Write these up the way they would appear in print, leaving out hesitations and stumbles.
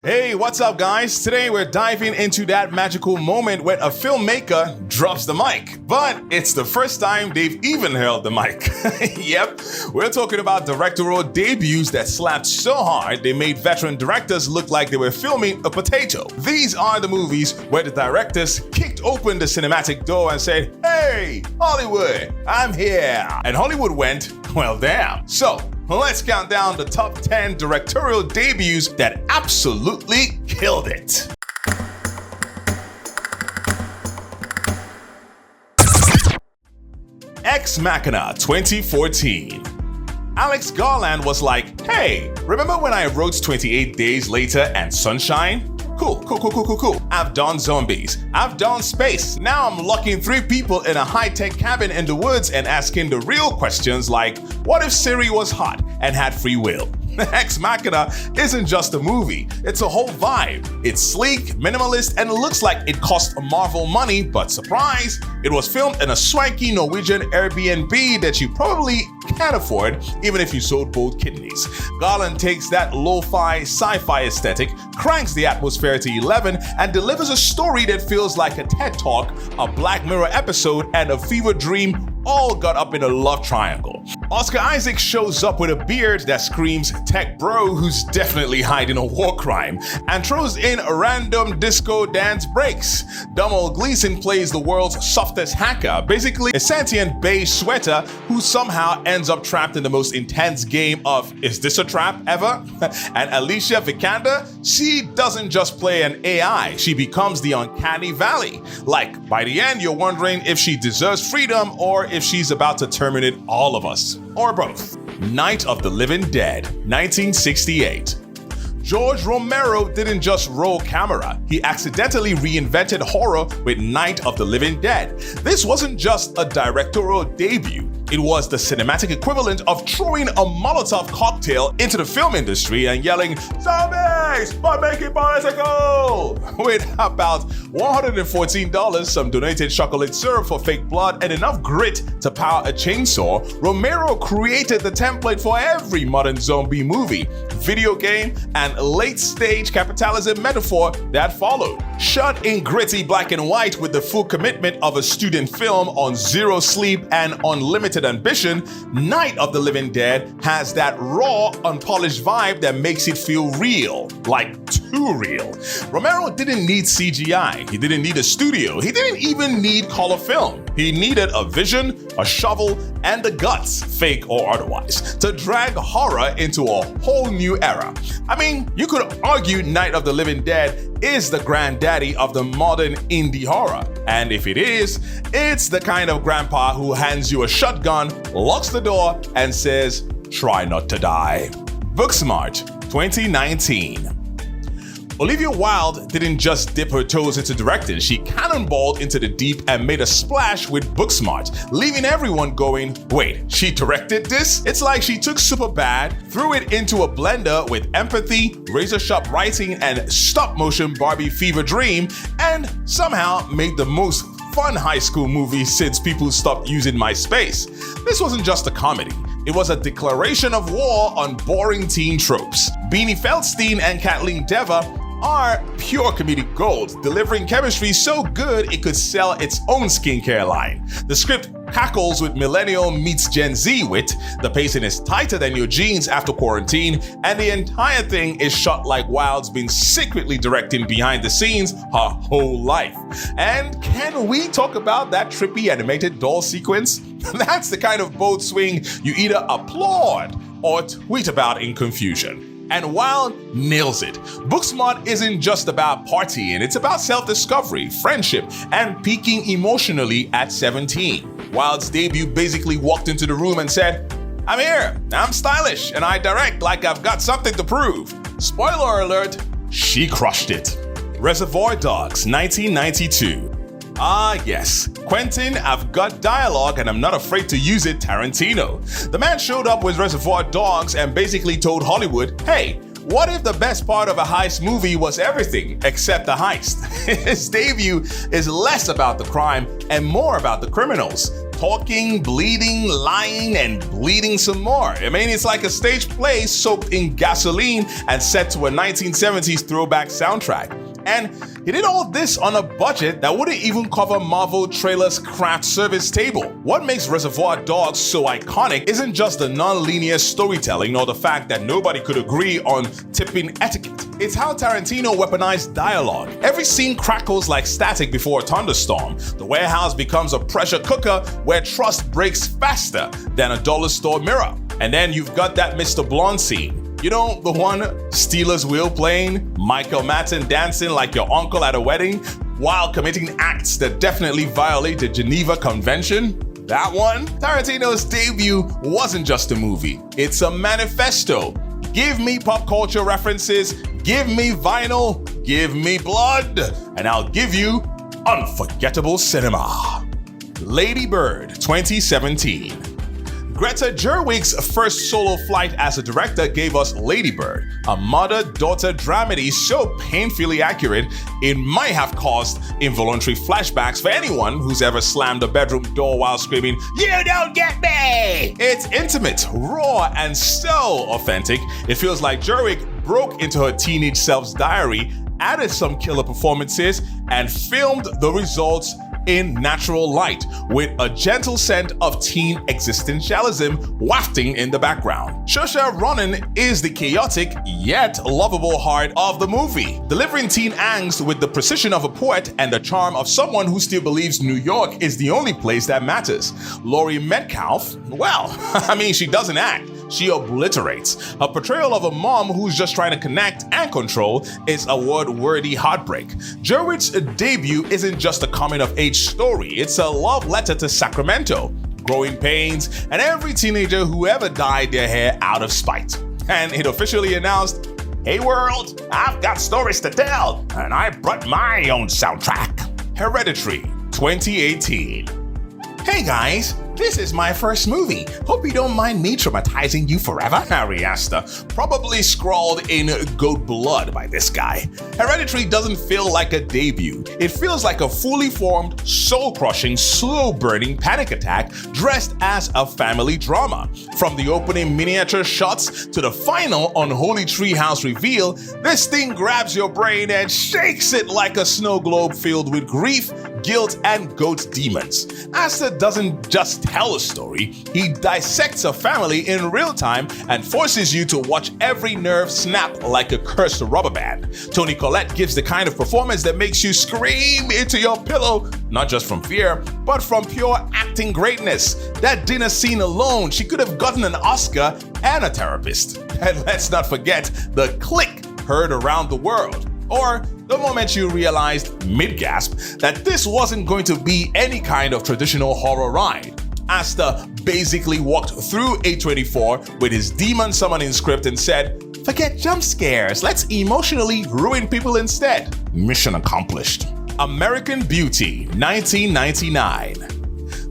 Hey, what's up, guys? Today we're diving into that magical moment when a filmmaker drops the mic. But it's the first time they've even held the mic. Yep, we're talking about directorial debuts that slapped so hard they made veteran directors look like they were filming a potato. These are the movies where the directors kicked open the cinematic door and said, "Hey, Hollywood, I'm here." And Hollywood went, "Well, damn." So, let's count down the top 10 directorial debuts that absolutely killed it. Ex Machina 2014. Alex Garland was like, "Hey, remember when I wrote 28 Days Later and Sunshine? Cool. I've done zombies. I've done space. Now I'm locking 3 people in a high-tech cabin in the woods and asking the real questions like, what if Siri was hot and had free will?" Ex Machina isn't just a movie, it's a whole vibe. It's sleek, minimalist, and looks like it cost Marvel money, but surprise, it was filmed in a swanky Norwegian Airbnb that you probably can't afford even if you sold both kidneys. Garland takes that lo-fi sci-fi aesthetic, cranks the atmosphere to 11, and delivers a story that feels like a TED Talk, a Black Mirror episode, and a fever dream all got up in a love triangle. Oscar Isaac shows up with a beard that screams tech bro who's definitely hiding a war crime and throws in a random disco dance breaks. Domhnall Gleeson plays the world's softest hacker, basically a sentient beige sweater who somehow ends up trapped in the most intense game of "Is this a trap ever?" And Alicia Vikander, she doesn't just play an AI, she becomes the uncanny valley. Like, by the end you're wondering if she deserves freedom or if she's about to terminate all of us, or both. Night of the Living Dead, 1968. George Romero didn't just roll camera, he accidentally reinvented horror with Night of the Living Dead. This wasn't just a directorial debut, it was the cinematic equivalent of throwing a Molotov cocktail into the film industry and yelling, "Zombies, but make it political!" With about $114, some donated chocolate syrup for fake blood, and enough grit to power a chainsaw, Romero created the template for every modern zombie movie, video game, and late-stage capitalism metaphor that followed. Shot in gritty black and white with the full commitment of a student film on zero sleep and unlimited ambition, Night of the Living Dead has that raw, unpolished vibe that makes it feel real, like too real. Romero didn't need CGI, he didn't need a studio, he didn't even need color film. He needed a vision, a shovel, and the guts, fake or otherwise, to drag horror into a whole new era. I mean, you could argue Night of the Living Dead is the granddaddy of the modern indie horror. And if it is, it's the kind of grandpa who hands you a shotgun, locks the door, and says, "Try not to die." Booksmart, 2019. Olivia Wilde didn't just dip her toes into directing, she cannonballed into the deep and made a splash with Booksmart, leaving everyone going, "Wait, she directed this?" It's like she took Superbad, threw it into a blender with empathy, razor-sharp writing, and stop-motion Barbie fever dream, and somehow made the most fun high school movie since people stopped using MySpace. This wasn't just a comedy. It was a declaration of war on boring teen tropes. Beanie Feldstein and Kathleen Deva are pure comedic gold, delivering chemistry so good it could sell its own skincare line. The script cackles with millennial meets Gen Z wit, the pacing is tighter than your jeans after quarantine, and the entire thing is shot like Wilde's been secretly directing behind the scenes her whole life. And can we talk about that trippy animated doll sequence? That's the kind of bold swing you either applaud or tweet about in confusion. And Wilde nails it. Booksmart isn't just about partying, it's about self-discovery, friendship, and peaking emotionally at 17. Wilde's debut basically walked into the room and said, "I'm here, I'm stylish, and I direct like I've got something to prove." Spoiler alert, she crushed it. Reservoir Dogs, 1992. Ah yes, Quentin, I've got dialogue and I'm not afraid to use it, Tarantino. The man showed up with Reservoir Dogs and basically told Hollywood, "Hey, what if the best part of a heist movie was everything except the heist?" His debut is less about the crime and more about the criminals. talking, bleeding, lying, and bleeding some more. I mean, it's like a stage play soaked in gasoline and set to a 1970s throwback soundtrack. And he did all this on a budget that wouldn't even cover Marvel Trailer's craft service table. What makes Reservoir Dogs so iconic isn't just the non-linear storytelling or the fact that nobody could agree on tipping etiquette. It's how Tarantino weaponized dialogue. Every scene crackles like static before a thunderstorm. The warehouse becomes a pressure cooker where trust breaks faster than a dollar store mirror. And then you've got that Mr. Blonde scene. You know, the one Steelers wheel playing, Michael Madsen dancing like your uncle at a wedding, while committing acts that definitely violate the Geneva Convention? That one? Tarantino's debut wasn't just a movie, it's a manifesto. Give me pop culture references, give me vinyl, give me blood, and I'll give you unforgettable cinema. Lady Bird 2017. Greta Gerwig's first solo flight as a director gave us Lady Bird, a mother-daughter dramedy so painfully accurate it might have caused involuntary flashbacks for anyone who's ever slammed a bedroom door while screaming, "You don't get me!" It's intimate, raw, and so authentic, it feels like Gerwig broke into her teenage self's diary, added some killer performances, and filmed the results in natural light, with a gentle scent of teen existentialism wafting in the background. Saoirse Ronan is the chaotic yet lovable heart of the movie, delivering teen angst with the precision of a poet and the charm of someone who still believes New York is the only place that matters. Laurie Metcalf, well, I mean, she doesn't act. She obliterates. Her portrayal of a mom who's just trying to connect and control is a word-worthy heartbreak. Gerwig's debut isn't just a coming-of-age story, it's a love letter to Sacramento, growing pains, and every teenager who ever dyed their hair out of spite. And it officially announced, "Hey world, I've got stories to tell, and I brought my own soundtrack." Hereditary 2018. "Hey guys, this is my first movie. Hope you don't mind me traumatizing you forever," Ari Aster, probably scrawled in goat blood by this guy. Hereditary doesn't feel like a debut. It feels like a fully formed, soul-crushing, slow-burning panic attack dressed as a family drama. From the opening miniature shots to the final unholy treehouse reveal, this thing grabs your brain and shakes it like a snow globe filled with grief, guilt, and goat demons. Aster doesn't just tell a story, he dissects a family in real time and forces you to watch every nerve snap like a cursed rubber band. Toni Collette gives the kind of performance that makes you scream into your pillow, not just from fear, but from pure acting greatness. That dinner scene alone, she could have gotten an Oscar and a therapist. And let's not forget the click heard around the world. Or the moment you realized, mid-gasp, that this wasn't going to be any kind of traditional horror ride. Aster basically walked through A24 with his demon summoning script and said, "Forget jump scares, let's emotionally ruin people instead." Mission accomplished. American Beauty 1999.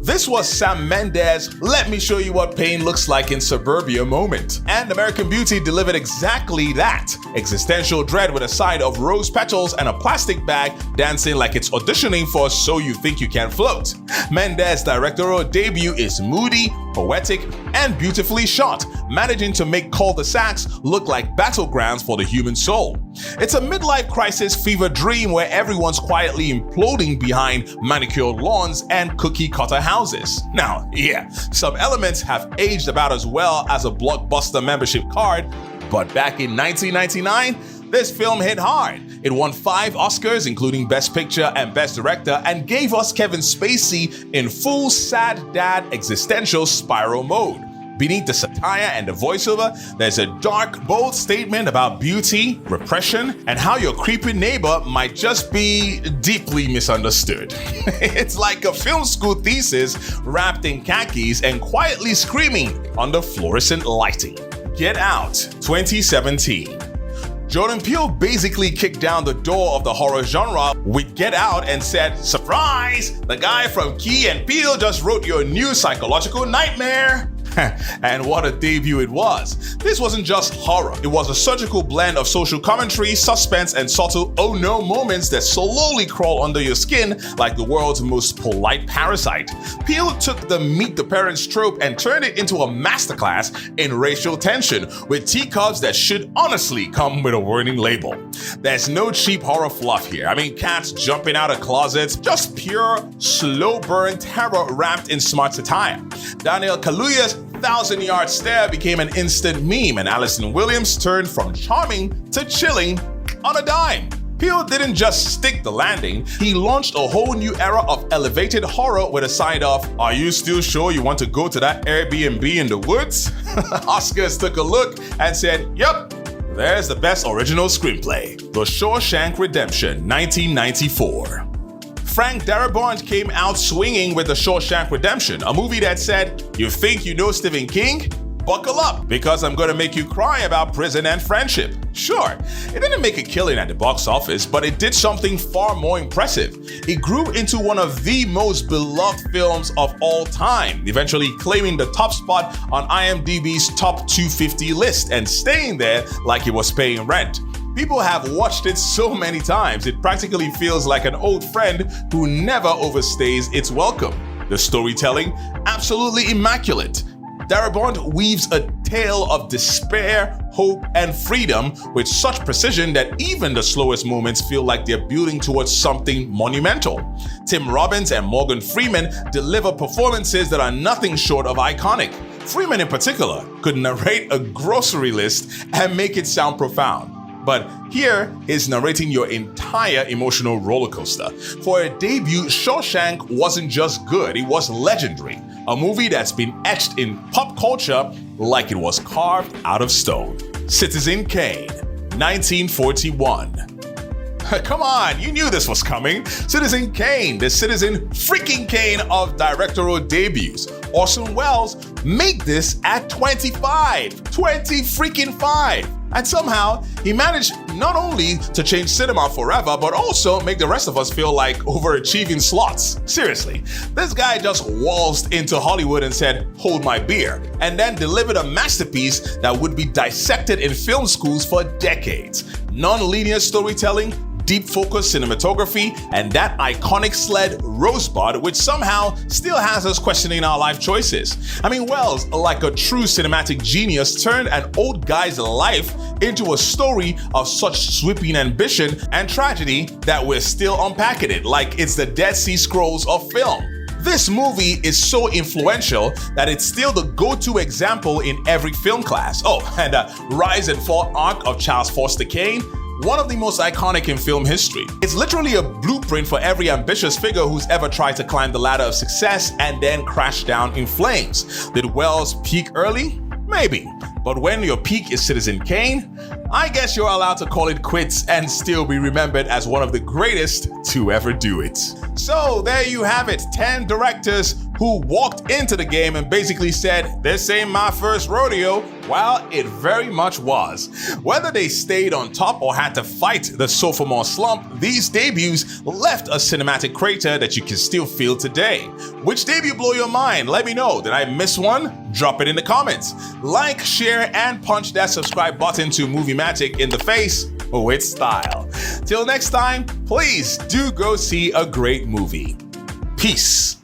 This was Sam Mendes' "let me show you what pain looks like in suburbia" moment. And American Beauty delivered exactly that. Existential dread with a side of rose petals and a plastic bag dancing like it's auditioning for So You Think You Can Float. Mendes' directorial debut is moody, poetic, and beautifully shot, managing to make cul-de-sacs look like battlegrounds for the human soul. It's a midlife crisis fever dream where everyone's quietly imploding behind manicured lawns and cookie-cutter houses. Now, yeah, some elements have aged about as well as a Blockbuster membership card, but back in 1999, this film hit hard. It won 5 Oscars, including Best Picture and Best Director, and gave us Kevin Spacey in full sad dad existential spiral mode. Beneath the satire and the voiceover, there's a dark, bold statement about beauty, repression, and how your creepy neighbor might just be deeply misunderstood. It's like a film school thesis wrapped in khakis and quietly screaming under fluorescent lighting. Get Out 2017. Jordan Peele basically kicked down the door of the horror genre with Get Out and said, "Surprise! The guy from Key and Peele just wrote your new psychological nightmare." And what a debut it was. This wasn't just horror. It was a surgical blend of social commentary, suspense, and subtle oh no moments that slowly crawl under your skin like the world's most polite parasite. Peele took the meet the parents trope and turned it into a masterclass in racial tension with teacups that should honestly come with a warning label. There's no cheap horror fluff here. I mean, cats jumping out of closets, just pure, slow burn terror wrapped in smart satire. Daniel Kaluuya's 1,000-yard stare became an instant meme, and Allison Williams turned from charming to chilling on a dime. Peele didn't just stick the landing, he launched a whole new era of elevated horror with a side of, "Are you still sure you want to go to that Airbnb in the woods?" Oscars took a look and said, "Yep, there's the best original screenplay, The Shawshank Redemption, 1994. Frank Darabont came out swinging with The Shawshank Redemption, a movie that said, "You think you know Stephen King? Buckle up, because I'm gonna make you cry about prison and friendship." Sure, it didn't make a killing at the box office, but it did something far more impressive. It grew into one of the most beloved films of all time, eventually claiming the top spot on IMDb's top 250 list and staying there like it was paying rent. People have watched it so many times, it practically feels like an old friend who never overstays its welcome. The storytelling, absolutely immaculate. Darabont weaves a tale of despair, hope, and freedom with such precision that even the slowest moments feel like they're building towards something monumental. Tim Robbins and Morgan Freeman deliver performances that are nothing short of iconic. Freeman in particular could narrate a grocery list and make it sound profound. But here is narrating your entire emotional roller coaster. For a debut, Shawshank wasn't just good, it was legendary. A movie that's been etched in pop culture like it was carved out of stone. Citizen Kane, 1941. Come on, you knew this was coming. Citizen Kane, the Citizen freaking Kane of directorial debuts. Orson Welles made this at 25. 20 freaking 5. And somehow, he managed not only to change cinema forever, but also make the rest of us feel like overachieving slots. Seriously, this guy just waltzed into Hollywood and said, "Hold my beer," and then delivered a masterpiece that would be dissected in film schools for decades. Non-linear storytelling, deep focus cinematography, and that iconic sled Rosebud, which somehow still has us questioning our life choices. I mean, Wells, like a true cinematic genius, turned an old guy's life into a story of such sweeping ambition and tragedy that we're still unpacking it like it's the Dead Sea Scrolls of film. This movie is so influential that it's still the go-to example in every film class. Oh, and the rise and fall arc of Charles Foster Kane, one of the most iconic in film history. It's literally a blueprint for every ambitious figure who's ever tried to climb the ladder of success and then crash down in flames. Did Wells peak early? Maybe. But when your peak is Citizen Kane, I guess you're allowed to call it quits and still be remembered as one of the greatest to ever do it. So there you have it, 10 directors who walked into the game and basically said, "This ain't my first rodeo." Well, it very much was. Whether they stayed on top or had to fight the sophomore slump, these debuts left a cinematic crater that you can still feel today. Which debut blew your mind? Let me know. Did I miss one? Drop it in the comments. Like, share, and punch that subscribe button to Muveematic in the face with style. Till next time, please do go see a great movie. Peace.